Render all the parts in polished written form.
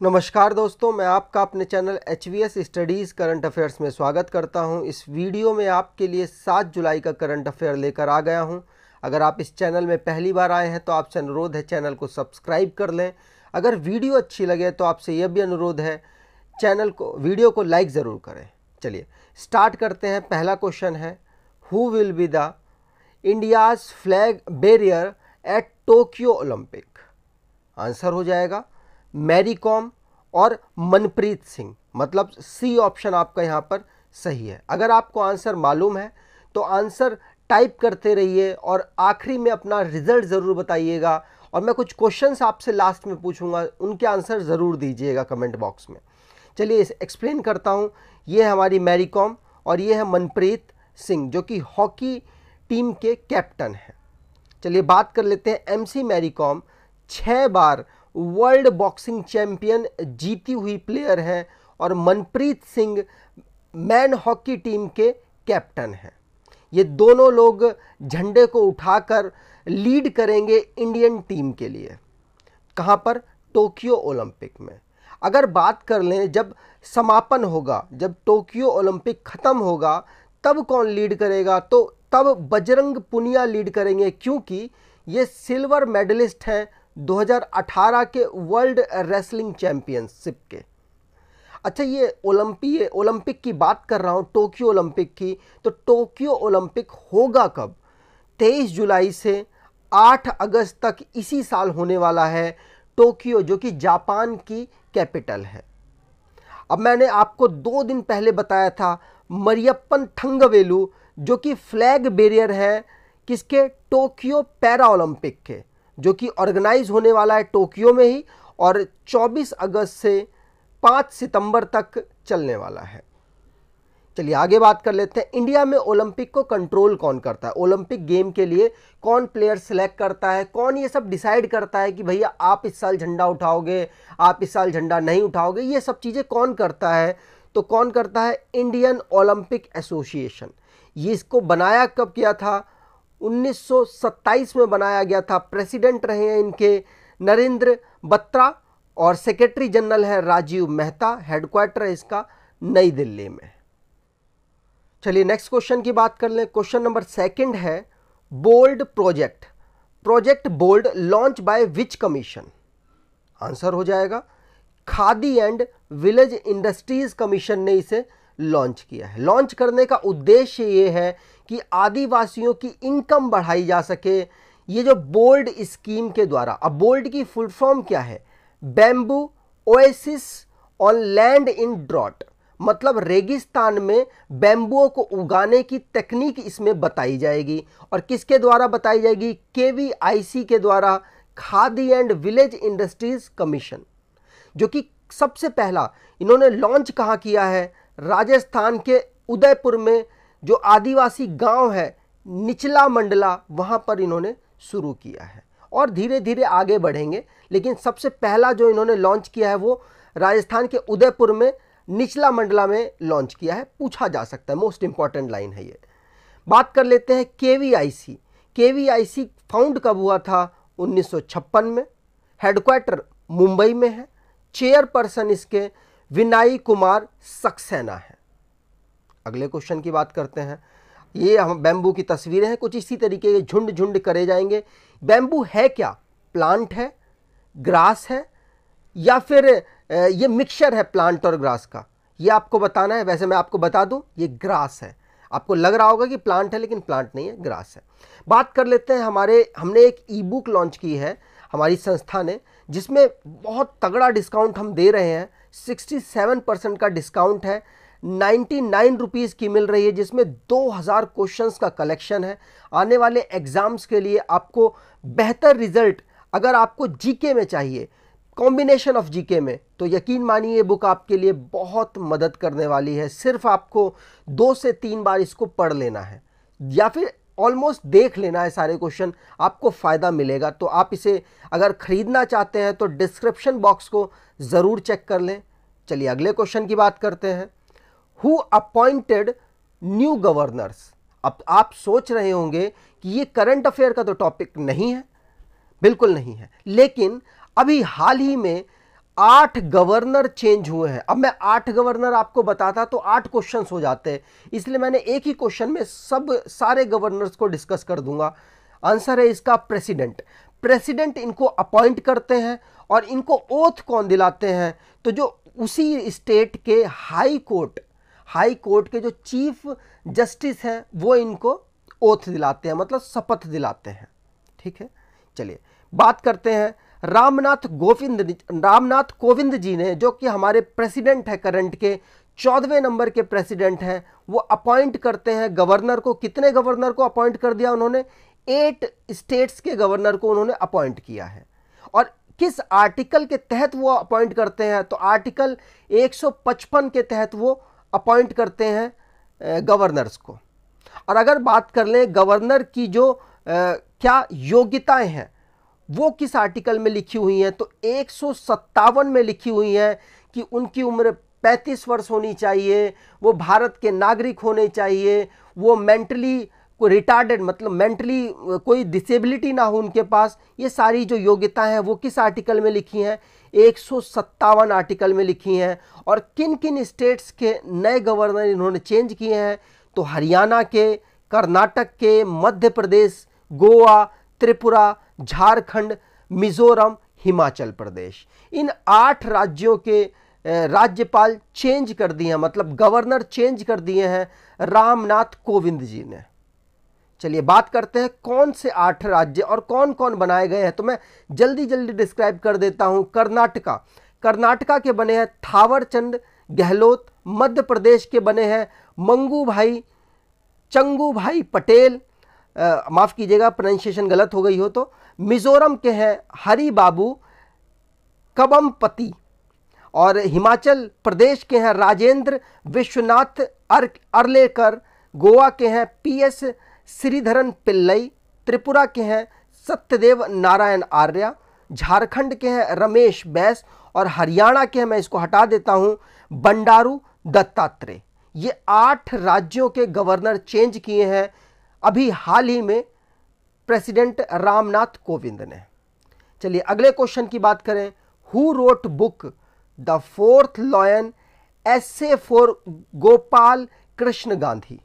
नमस्कार दोस्तों, मैं आपका अपने channel HVS studies current affairs में स्वागत करता हूं। इस वीडियो में आपके लिए 7 जुलाई का करंट अफेयर लेकर आ गया हूं। अगर आप इस चैनल में पहली बार आए हैं तो आपसे अनुरोध है चैनल को सब्सक्राइब कर लें। अगर वीडियो अच्छी लगे तो आपसे यह भी अनुरोध है वीडियो को लाइक ज़रूर करें। चलिए स्टार्ट करते हैं। पहला क्वेश्चन है, who will be the India's flag barrier eight Tokyo Olympic. Answer हो जाएगा मैरी कॉम और मनप्रीत सिंह, मतलब सी ऑप्शन आपका यहाँ पर सही है। अगर आपको आंसर मालूम है तो आंसर टाइप करते रहिए और आखिरी में अपना रिजल्ट ज़रूर बताइएगा। और मैं कुछ क्वेश्चंस आपसे लास्ट में पूछूंगा, उनके आंसर ज़रूर दीजिएगा कमेंट बॉक्स में। चलिए इसे एक्सप्लेन करता हूँ। ये है हमारी मैरी कॉम और ये है मनप्रीत सिंह जो कि हॉकी टीम के कैप्टन हैं। चलिए बात कर लेते हैं। MC मैरी कॉम 6 बार वर्ल्ड बॉक्सिंग चैंपियन जीती हुई प्लेयर हैं और Manpreet Singh man hockey team के कैप्टन हैं। ये दोनों लोग झंडे को उठाकर लीड करेंगे इंडियन टीम के लिए। कहाँ पर? टोक्यो ओलंपिक में। अगर बात कर लें जब समापन होगा, जब टोक्यो ओलंपिक ख़त्म होगा, तब कौन लीड करेगा? तो तब बजरंग पुनिया लीड करेंगे, क्योंकि ये सिल्वर मेडलिस्ट हैं 2018 के वर्ल्ड रेसलिंग चैंपियनशिप के। अच्छा, ये ओलंपिक की बात कर रहा हूँ, टोक्यो ओलंपिक की। तो टोक्यो ओलंपिक होगा कब? 23 जुलाई से 8 अगस्त तक इसी साल होने वाला है। टोक्यो जो कि जापान की कैपिटल है। अब मैंने आपको 2 दिन पहले बताया था मरियप्पन थंगवेलु जो कि फ्लैग बेरियर है किसके? टोक्यो पैरा ओलंपिक के, जो कि ऑर्गेनाइज होने वाला है टोक्यो में ही और 24 अगस्त से 5 सितंबर तक चलने वाला है। चलिए आगे बात कर लेते हैं। इंडिया में ओलंपिक को कंट्रोल कौन करता है? ओलंपिक गेम के लिए कौन प्लेयर सेलेक्ट करता है? कौन ये सब डिसाइड करता है कि भैया आप इस साल झंडा उठाओगे, आप इस साल झंडा नहीं उठाओगे? ये सब चीज़ें कौन करता है? तो कौन करता है? Indian Olympic association. ये इसको बनाया कब किया था? 1927 में बनाया गया था। प्रेसिडेंट रहे हैं इनके नरेंद्र बत्रा और सेक्रेटरी जनरल है राजीव मेहता। हेडक्वार्टर है इसका नई दिल्ली में। चलिए नेक्स्ट क्वेश्चन की बात कर लें। क्वेश्चन नंबर 2 है, bold project bold launch by which commission? Answer हो जाएगा Khadi and village industries commission ने इसे लॉन्च किया है। लॉन्च करने का उद्देश्य ये है कि आदिवासियों की इनकम बढ़ाई जा सके। ये जो बोल्ड स्कीम के द्वारा, अब बोल्ड की फुल फॉर्म क्या है? Bamboo oasis on land in drought, मतलब रेगिस्तान में बैम्बुओं को उगाने की तकनीक इसमें बताई जाएगी। और किसके द्वारा बताई जाएगी? KVIC के द्वारा, khadi and village industries commission, जो कि सबसे पहला इन्होंने लॉन्च कहाँ किया है? राजस्थान के उदयपुर में जो आदिवासी गांव है निचला मंडला, वहां पर इन्होंने शुरू किया है और धीरे धीरे आगे बढ़ेंगे। लेकिन सबसे पहला जो इन्होंने लॉन्च किया है वो राजस्थान के उदयपुर में निचला मंडला में लॉन्च किया है। पूछा जा सकता है, मोस्ट इंपॉर्टेंट लाइन है ये। बात कर लेते हैं KVIC फाउंड कब हुआ था? 1956 में। हेडक्वार्टर मुंबई में है। चेयरपर्सन इसके विनाई कुमार सक्सेना है। अगले क्वेश्चन की बात करते हैं। ये हम बैम्बू की तस्वीरें हैं, कुछ इसी तरीके के झुंड झुंड करे जाएंगे। बैम्बू है क्या? प्लांट है, ग्रास है, या फिर ये मिक्सचर है प्लांट और ग्रास का? ये आपको बताना है। वैसे मैं आपको बता दूं, ये ग्रास है। आपको लग रहा होगा कि प्लांट है, लेकिन प्लांट नहीं है, ग्रास है। बात कर लेते हैं, हमने एक ई-बुक लॉन्च की है हमारी संस्था ने, जिसमें बहुत तगड़ा डिस्काउंट हम दे रहे हैं। 67% का डिस्काउंट है। 99 रुपीज़ की मिल रही है, जिसमें 2000 क्वेश्चंस का कलेक्शन है। आने वाले एग्जाम्स के लिए आपको बेहतर रिजल्ट, अगर आपको जीके में चाहिए, कॉम्बिनेशन ऑफ जीके में, तो यकीन मानिए ये बुक आपके लिए बहुत मदद करने वाली है। सिर्फ आपको 2 से 3 बार इसको पढ़ लेना है या फिर ऑलमोस्ट देख लेना है सारे क्वेश्चन, आपको फ़ायदा मिलेगा। तो आप इसे अगर ख़रीदना चाहते हैं तो डिस्क्रिप्शन बॉक्स को ज़रूर चेक कर लें। चलिए अगले क्वेश्चन की बात करते हैं। Who appointed new governors? अब आप सोच रहे होंगे कि ये करंट अफेयर का तो टॉपिक नहीं है, बिल्कुल नहीं है, लेकिन अभी हाल ही में 8 गवर्नर चेंज हुए हैं। अब मैं 8 गवर्नर आपको बताता तो 8 क्वेश्चंस हो जाते हैं, इसलिए मैंने एक ही क्वेश्चन में सारे गवर्नर्स को डिस्कस कर दूंगा। आंसर है इसका प्रेसिडेंट। प्रेसिडेंट इनको अपॉइंट करते हैं और इनको ओथ कौन दिलाते हैं? तो जो उसी स्टेट के हाई कोर्ट के जो चीफ जस्टिस हैं वो इनको ओथ दिलाते हैं, मतलब शपथ दिलाते हैं। ठीक है, चलिए बात करते हैं रामनाथ कोविंद जी ने, जो कि हमारे प्रेसिडेंट है करंट के, 14वें नंबर के प्रेसिडेंट हैं। वो अपॉइंट करते हैं गवर्नर को। कितने गवर्नर को अपॉइंट कर दिया उन्होंने? 8 स्टेट्स के गवर्नर को उन्होंने अपॉइंट किया है। और किस आर्टिकल के तहत वो अपॉइंट करते हैं? तो आर्टिकल 155 के तहत वो अपॉइंट करते हैं गवर्नर्स को। और अगर बात कर लें गवर्नर की जो क्या योग्यताएं हैं वो किस आर्टिकल में लिखी हुई हैं? तो 157 में लिखी हुई हैं कि उनकी उम्र 35 वर्ष होनी चाहिए, वो भारत के नागरिक होने चाहिए, वो मेंटली रिटार्डेड मतलब मेंटली कोई डिसेबिलिटी ना हो उनके पास। ये सारी जो योग्यताएं हैं वो किस आर्टिकल में लिखी हैं? 157 आर्टिकल में लिखी हैं। और किन किन स्टेट्स के नए गवर्नर इन्होंने चेंज किए हैं? तो हरियाणा के, कर्नाटक के, मध्य प्रदेश, गोवा, त्रिपुरा, झारखंड, मिजोरम, हिमाचल प्रदेश, इन 8 राज्यों के राज्यपाल चेंज कर दिए हैं, मतलब गवर्नर चेंज कर दिए हैं रामनाथ कोविंद जी ने। चलिए बात करते हैं कौन से 8 राज्य और कौन कौन बनाए गए हैं। तो मैं जल्दी डिस्क्राइब कर देता हूं। कर्नाटका के बने हैं थावरचंद गहलोत। मध्य प्रदेश के बने हैं चंगूभाई पटेल, माफ कीजिएगा प्रोनाउंसिएशन गलत हो गई हो तो। मिजोरम के हैं हरि बाबू कबमपति। और हिमाचल प्रदेश के हैं राजेंद्र विश्वनाथ अर्लेकर। गोवा के हैं PS श्रीधरन पिल्लई। त्रिपुरा के हैं सत्यदेव नारायण आर्य। झारखंड के हैं रमेश बैस। और हरियाणा के हैं, मैं इसको हटा देता हूं, बंडारू दत्तात्रेय। ये 8 राज्यों के गवर्नर चेंज किए हैं अभी हाल ही में प्रेसिडेंट रामनाथ कोविंद ने। चलिए अगले क्वेश्चन की बात करें। Who wrote book the 4th lion essay for Gopal Krishna Gandhi?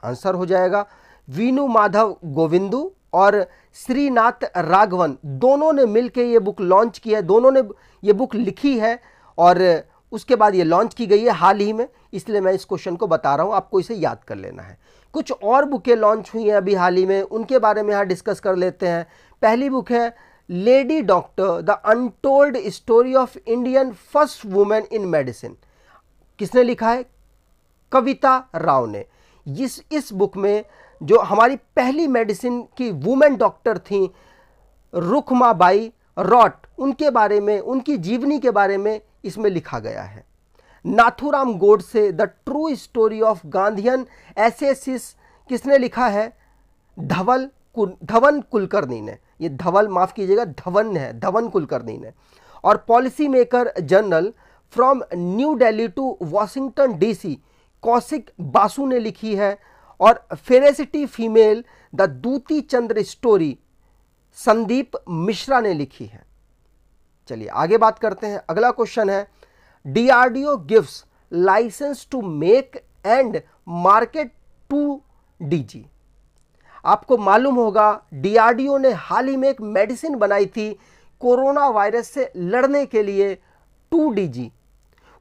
Answer हो जाएगा वीनू माधव गोविंदू और श्रीनाथ राघवन। दोनों ने मिलकर ये बुक लॉन्च किया है, दोनों ने ये बुक लिखी है और उसके बाद ये लॉन्च की गई है हाल ही में, इसलिए मैं इस क्वेश्चन को बता रहा हूं, आपको इसे याद कर लेना है। कुछ और बुकें लॉन्च हुई हैं अभी हाल ही में, उनके बारे में यहाँ डिस्कस कर लेते हैं। पहली बुक है lady doctor the untold story of Indian first women in medicine. किसने लिखा है? कविता राव ने। इस बुक में जो हमारी पहली मेडिसिन की वुमेन डॉक्टर थी रुखमाबाई रॉट, उनके बारे में, उनकी जीवनी के बारे में इसमें लिखा गया है। Nathuram Godse the true story of Gandhian एसेसिस, किसने लिखा है? धवन कुलकर्णी ने। ये धवल माफ कीजिएगा धवन है, धवन कुलकर्णी ने। और policy maker general from new Delhi to Washington DC Kaushik Basu ने लिखी है। और फेरेसिटी female the Dutee Chandra story Sandeep Mishra ने लिखी है। चलिए आगे बात करते हैं। अगला क्वेश्चन है DRDO gives licence to make and market 2DG। आपको मालूम होगा DRDO ने हाल ही में एक मेडिसिन बनाई थी कोरोना वायरस से लड़ने के लिए, 2DG।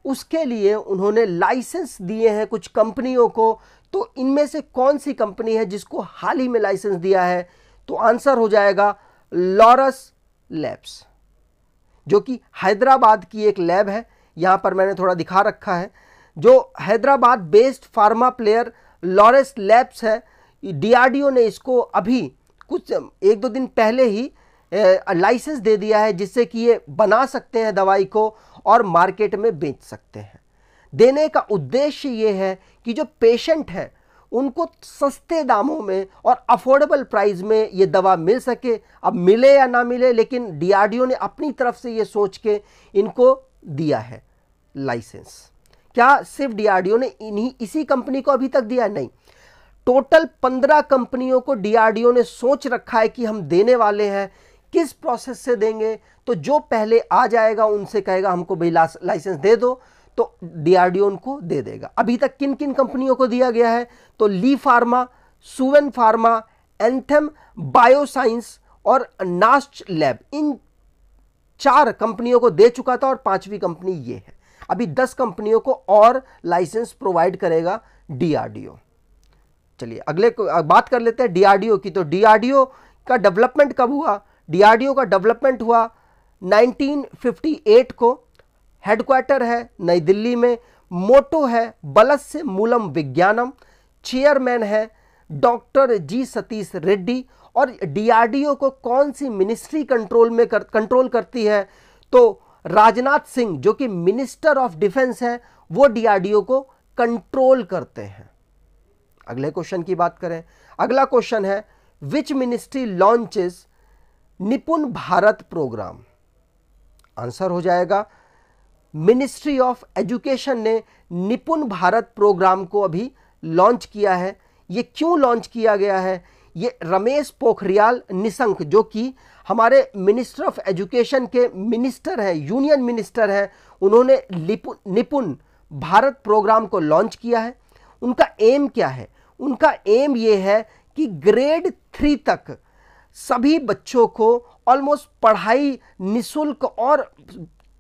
उसके लिए उन्होंने लाइसेंस दिए हैं कुछ कंपनियों को। तो इनमें से कौन सी कंपनी है जिसको हाल ही में लाइसेंस दिया है? तो आंसर हो जाएगा लॉरस लैब्स, जो कि हैदराबाद की एक लैब है। यहां पर मैंने थोड़ा दिखा रखा है। जो Hyderabad based pharma player Laurus labs है, DRDO ने इसको अभी कुछ 1-2 दिन पहले ही लाइसेंस दे दिया है, जिससे कि ये बना सकते हैं दवाई को और मार्केट में बेच सकते हैं। देने का उद्देश्य ये है कि जो पेशेंट है उनको सस्ते दामों में और अफोर्डेबल प्राइस में ये दवा मिल सके। अब मिले या ना मिले, लेकिन DRDO ने अपनी तरफ से ये सोच के इनको दिया है लाइसेंस। क्या सिर्फ DRDO ने इसी कंपनी को अभी तक दिया? नहीं, टोटल 15 कंपनियों को DRDO ने सोच रखा है कि हम देने वाले हैं। किस प्रोसेस से देंगे, तो जो पहले आ जाएगा उनसे कहेगा हमको भाई लाइसेंस दे दो, तो डीआरडीओ उनको दे देगा। अभी तक किन किन कंपनियों को दिया गया है, तो Lee pharma, Suven pharma, Anthem bioscience और नास्ट लैब, इन 4 कंपनियों को दे चुका था और 5वीं कंपनी ये है। अभी 10 कंपनियों को और लाइसेंस प्रोवाइड करेगा डीआरडीओ। चलिए अगले बात कर लेते हैं डीआरडीओ की। तो डीआरडीओ का डेवलपमेंट कब हुआ? डीआरडीओ का डेवलपमेंट हुआ 1958 को। हेडक्वार्टर है नई दिल्ली में। मोटो है बलस्य मूलम विज्ञानम। चेयरमैन है डॉक्टर जी सतीश रेड्डी। और डीआरडीओ को कौन सी मिनिस्ट्री कंट्रोल करती है? तो राजनाथ सिंह जो कि मिनिस्टर ऑफ डिफेंस है, वो डीआरडीओ को कंट्रोल करते हैं। अगले क्वेश्चन की बात करें। अगला क्वेश्चन है विच मिनिस्ट्री लॉन्चेस निपुण भारत प्रोग्राम? आंसर हो जाएगा मिनिस्ट्री ऑफ एजुकेशन ने निपुण भारत प्रोग्राम को अभी लॉन्च किया है। ये क्यों लॉन्च किया गया है? ये रमेश पोखरियाल निशंक जो कि हमारे मिनिस्टर ऑफ एजुकेशन के मिनिस्टर हैं, यूनियन मिनिस्टर हैं, उन्होंने निपुण भारत प्रोग्राम को लॉन्च किया है। उनका एम क्या है? उनका एम ये है कि ग्रेड 3 तक सभी बच्चों को ऑलमोस्ट पढ़ाई निःशुल्क और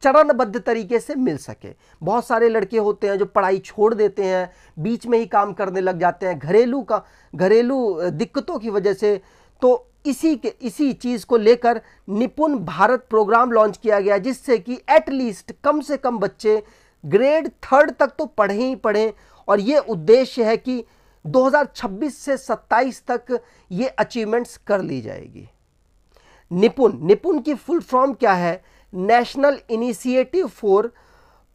चरणबद्ध तरीके से मिल सके। बहुत सारे लड़के होते हैं जो पढ़ाई छोड़ देते हैं, बीच में ही काम करने लग जाते हैं घरेलू दिक्कतों की वजह से। तो इसी चीज़ को लेकर निपुण भारत प्रोग्राम लॉन्च किया गया, जिससे कि एटलीस्ट कम से कम बच्चे ग्रेड 3 तक तो पढ़ें ही पढ़ें। और ये उद्देश्य है कि 2026 से 27 तक ये अचीवमेंट्स कर ली जाएगी। निपुण की फुल फॉर्म क्या है? National initiative for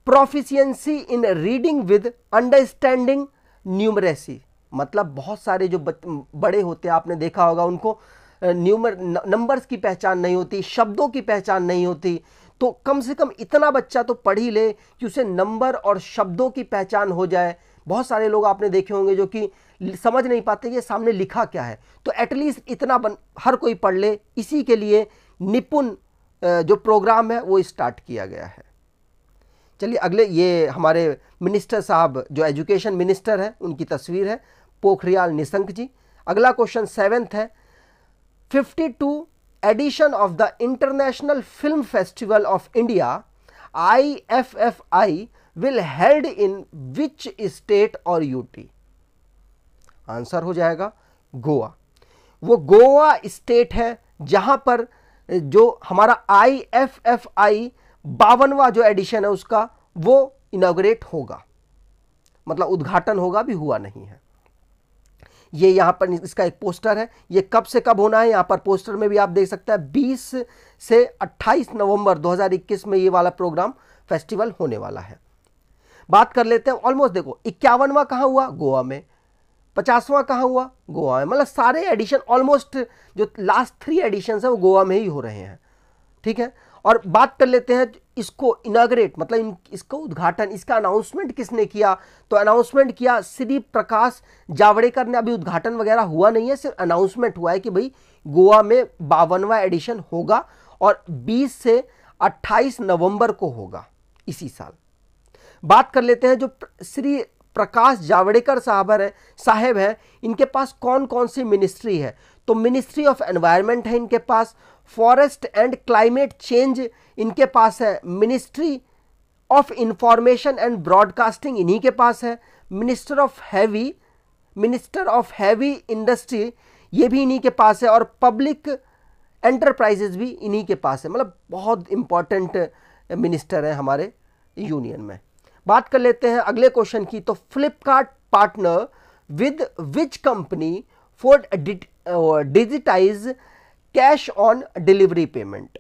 proficiency in reading with understanding numeracy. मतलब बहुत सारे जो बड़े होते हैं, आपने देखा होगा, उनको नंबर्स की पहचान नहीं होती, शब्दों की पहचान नहीं होती। तो कम से कम इतना बच्चा तो पढ़ ही ले कि उसे नंबर और शब्दों की पहचान हो जाए। बहुत सारे लोग आपने देखे होंगे जो कि समझ नहीं पाते कि सामने लिखा क्या है। तो एटलीस्ट इतना हर कोई पढ़ ले, इसी के लिए निपुण जो प्रोग्राम है वो स्टार्ट किया गया है। चलिए अगले, ये हमारे मिनिस्टर साहब जो एजुकेशन मिनिस्टर है, उनकी तस्वीर है, पोखरियाल निशंक जी। अगला क्वेश्चन 7th है 52 edition of the international film festival of India IFFI will held in which state और यूटी? आंसर हो जाएगा गोवा। वो गोवा स्टेट है जहां पर जो हमारा IFFI 52वां जो एडिशन है उसका वो इनॉग्रेट होगा, मतलब उद्घाटन होगा, भी हुआ नहीं है। ये यहाँ पर इसका एक पोस्टर है। ये कब से कब होना है, यहाँ पर पोस्टर में भी आप देख सकते हैं। 20 से 28 नवंबर 2021 में ये वाला प्रोग्राम फेस्टिवल होने वाला है। बात कर लेते हैं, ऑलमोस्ट देखो 51वां कहाँ हुआ? गोवा में। 50वां कहाँ हुआ? गोवा में। मतलब सारे एडिशन ऑलमोस्ट जो लास्ट 3 एडिशन है वो गोवा में ही हो रहे हैं। ठीक है। और बात कर लेते हैं इसको इनॉग्रेट, मतलब इसको उद्घाटन, इसका अनाउंसमेंट किसने किया? तो अनाउंसमेंट किया श्री प्रकाश जावड़ेकर ने। अभी उद्घाटन वगैरह हुआ नहीं है, सिर्फ अनाउंसमेंट हुआ है कि भाई गोवा में 52वां एडिशन होगा और 20 से 28 नवंबर को होगा इसी साल। बात कर लेते हैं जो श्री प्रकाश जावड़ेकर साहब है, इनके पास कौन कौन सी मिनिस्ट्री है? तो मिनिस्ट्री ऑफ एनवायरनमेंट है इनके पास, फॉरेस्ट एंड क्लाइमेट चेंज इनके पास है, ministry of information and broadcasting इन्हीं के पास है, मिनिस्टर ऑफ हैवी इंडस्ट्री ये भी इन्हीं के पास है, और पब्लिक एंटरप्राइजेज भी इन्हीं के पास है। मतलब बहुत इंपॉर्टेंट मिनिस्टर है हमारे यूनियन में। बात कर लेते हैं अगले क्वेश्चन की। तो Flipkart partner with which company for digitise cash on delivery payment?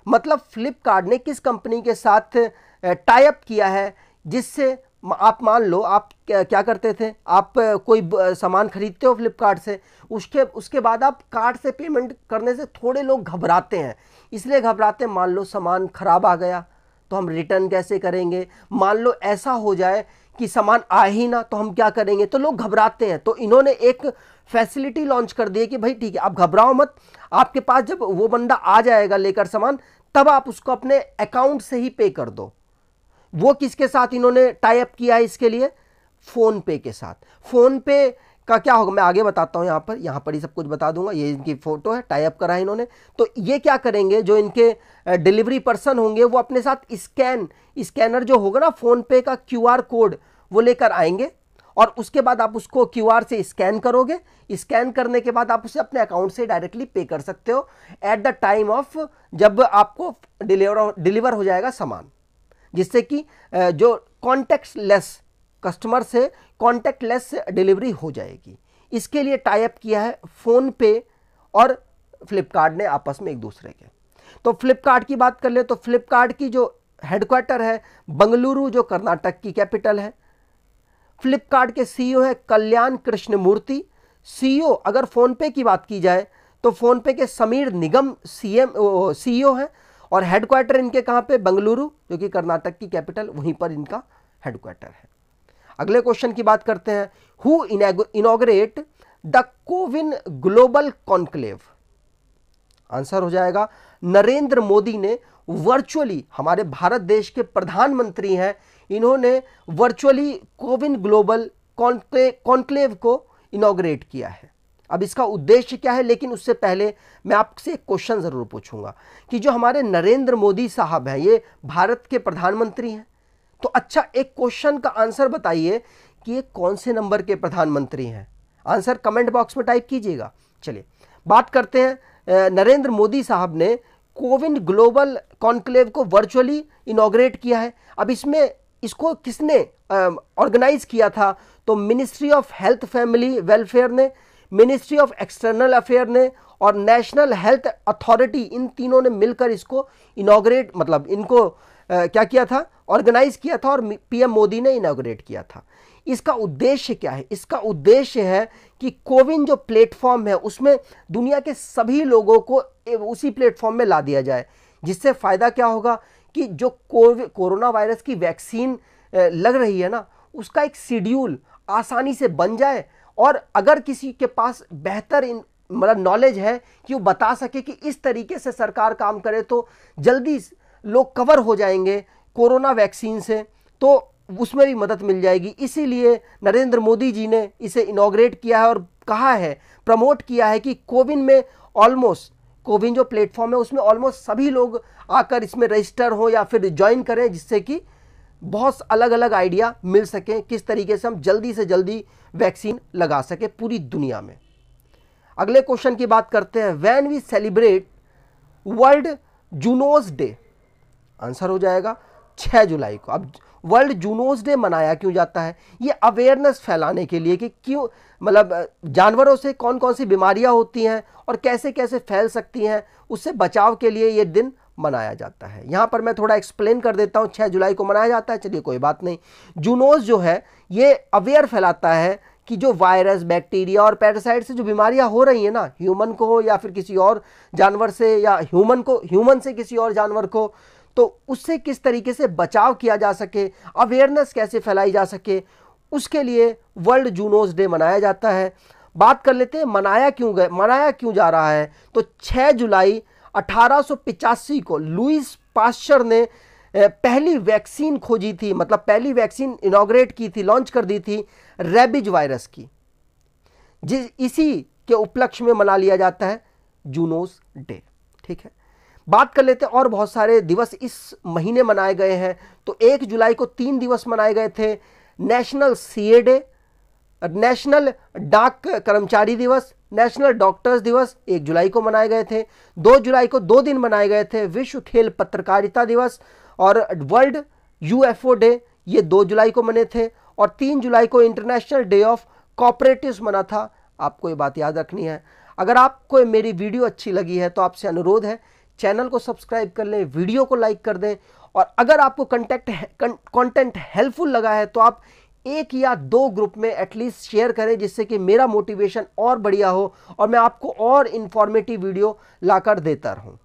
मतलब फ्लिपकार्ट ने किस कंपनी के साथ टाई अप किया है जिससे आप मान लो आप क्या करते थे, आप कोई सामान खरीदते हो फ्लिपकार्ट से, उसके बाद आप कार्ड से पेमेंट करने से थोड़े लोग घबराते हैं। इसलिए घबराते हैं, मान लो सामान खराब आ गया तो हम रिटर्न कैसे करेंगे, मान लो ऐसा हो जाए कि सामान आ ही ना तो हम क्या करेंगे, तो लोग घबराते हैं। तो इन्होंने एक फैसिलिटी लॉन्च कर दी है कि भाई ठीक है, आप घबराओ मत, आपके पास जब वो बंदा आ जाएगा लेकर सामान, तब आप उसको अपने अकाउंट से ही पे कर दो। वो किसके साथ इन्होंने टाई अप किया है इसके लिए, फोन पे के साथ। फोन पे का क्या होगा मैं आगे बताता हूं, यहां पर ही सब कुछ बता दूंगा। ये इनकी फोटो है, टाई अप करा है इन्होंने। तो ये क्या करेंगे, जो इनके डिलीवरी पर्सन होंगे वो अपने साथ स्कैनर जो होगा ना फोन पे का QR कोड वो लेकर आएंगे, और उसके बाद आप उसको QR से स्कैन करोगे। स्कैन करने के बाद आप उसे अपने अकाउंट से डायरेक्टली पे कर सकते हो एट द टाइम ऑफ जब आपको डिलीवर हो जाएगा सामान, जिससे कि जो कॉन्टेक्टलेस कस्टमर से कॉन्टेक्टलेस डिलीवरी हो जाएगी। इसके लिए टाई अप किया है फोन पे और फ्लिपकार्ट ने आपस में एक दूसरे के। तो फ्लिपकार्ट की बात कर ले तो फ्लिपकार्ट की जो हेडक्वार्टर है बंगलुरु, जो कर्नाटक की कैपिटल है। फ्लिपकार्ट के CEO है कल्याण कृष्णमूर्ति। CEO अगर फोन पे की बात की जाए तो फोन पे के समीर निगम CEO है, और हेडक्वार्टर इनके कहां पे, बंगलुरु, जो कि कर्नाटक की कैपिटल, वहीं पर इनका हेडक्वार्टर है। अगले क्वेश्चन की बात करते हैं, who inaugurate the CoWIN global conclave. Answer हो जाएगा नरेंद्र मोदी ने वर्चुअली, हमारे भारत देश के प्रधानमंत्री हैं, इन्होंने वर्चुअली कोविन ग्लोबल कॉन्क्लेव को इनॉग्रेट किया है। अब इसका उद्देश्य क्या है, लेकिन उससे पहले मैं आपसे एक क्वेश्चन जरूर पूछूंगा कि जो हमारे नरेंद्र मोदी साहब हैं, ये भारत के प्रधानमंत्री हैं, तो अच्छा एक क्वेश्चन का आंसर बताइए कि ये कौन से नंबर के प्रधानमंत्री हैं। आंसर कमेंट बॉक्स में टाइप कीजिएगा। चलिए बात करते हैं, नरेंद्र मोदी साहब ने कोविन ग्लोबल कॉन्क्लेव को वर्चुअली इनॉग्रेट किया है। अब इसको किसने ऑर्गेनाइज किया था, तो ministry of health family welfare ने, मिनिस्ट्री ऑफ एक्सटर्नल अफेयर ने और नेशनल हेल्थ अथॉरिटी, इन तीनों ने मिलकर इसको इनॉग्रेट, मतलब इनको क्या किया था, ऑर्गेनाइज किया था, और PM मोदी ने इनॉग्रेट किया था। इसका उद्देश्य क्या है, इसका उद्देश्य है कि कोविन जो प्लेटफॉर्म है उसमें दुनिया के सभी लोगों को उसी प्लेटफॉर्म में ला दिया जाए, जिससे फायदा क्या होगा कि जो कोरोना वायरस की वैक्सीन लग रही है ना, उसका एक शेड्यूल आसानी से बन जाए, और अगर किसी के पास बेहतर मतलब नॉलेज है कि वो बता सके कि इस तरीके से सरकार काम करे तो जल्दी लोग कवर हो जाएंगे कोरोना वैक्सीन से, तो उसमें भी मदद मिल जाएगी। इसीलिए नरेंद्र मोदी जी ने इसे इनॉग्रेट किया है और कहा है, प्रमोट किया है कि कोविन जो प्लेटफॉर्म है उसमें ऑलमोस्ट सभी लोग आकर इसमें रजिस्टर हो या फिर ज्वाइन करें, जिससे कि बहुत अलग अलग आइडिया मिल सके किस तरीके से हम जल्दी से जल्दी वैक्सीन लगा सके पूरी दुनिया में। अगले क्वेश्चन की बात करते हैं, when we celebrate world zoonoses day. Answer हो जाएगा 6 जुलाई को। अब वर्ल्ड जूनोज डे मनाया क्यों जाता है, ये अवेयरनेस फैलाने के लिए कि क्यों, मतलब जानवरों से कौन कौन सी बीमारियां होती हैं और कैसे कैसे फैल सकती हैं, उससे बचाव के लिए ये दिन मनाया जाता है। यहां पर मैं थोड़ा एक्सप्लेन कर देता हूं, 6 जुलाई को मनाया जाता है। चलिए कोई बात नहीं। जूनोज जो है ये अवेयर फैलाता है कि जो वायरस, बैक्टीरिया और पैरासाइट से जो बीमारियां हो रही हैं ना, ह्यूमन को हो या फिर किसी और जानवर से, या ह्यूमन से किसी और जानवर को, तो उससे किस तरीके से बचाव किया जा सके, अवेयरनेस कैसे फैलाई जा सके, उसके लिए वर्ल्ड जूनोज डे मनाया जाता है। बात कर लेते हैं मनाया क्यों जा रहा है। तो 6 जुलाई 1885 को लुईस पास्चर ने पहली वैक्सीन खोजी थी, मतलब पहली वैक्सीन इनॉग्रेट की थी, लॉन्च कर दी थी रेबीज वायरस की, इसी के उपलक्ष्य में मना लिया जाता है जूनोज डे। ठीक है, बात कर लेते हैं और बहुत सारे दिवस इस महीने मनाए गए हैं। तो 1 जुलाई को 3 दिवस मनाए गए थे, नेशनल CA डे, नेशनल डाक कर्मचारी दिवस, नेशनल डॉक्टर्स दिवस 1 जुलाई को मनाए गए थे। 2 जुलाई को 2 दिन मनाए गए थे, विश्व खेल पत्रकारिता दिवस और वर्ल्ड UFO डे, ये 2 जुलाई को मने थे। और 3 जुलाई को इंटरनेशनल डे ऑफ कोऑपरेटिव्स मना था। आपको ये बात याद रखनी है। अगर आपको मेरी वीडियो अच्छी लगी है तो आपसे अनुरोध है, चैनल को सब्सक्राइब कर लें, वीडियो को लाइक कर दें, और अगर आपको कंटेंट हेल्पफुल लगा है तो आप 1 या 2 ग्रुप में एटलीस्ट शेयर करें, जिससे कि मेरा मोटिवेशन और बढ़िया हो और मैं आपको और इंफॉर्मेटिव वीडियो लाकर देता रहूं।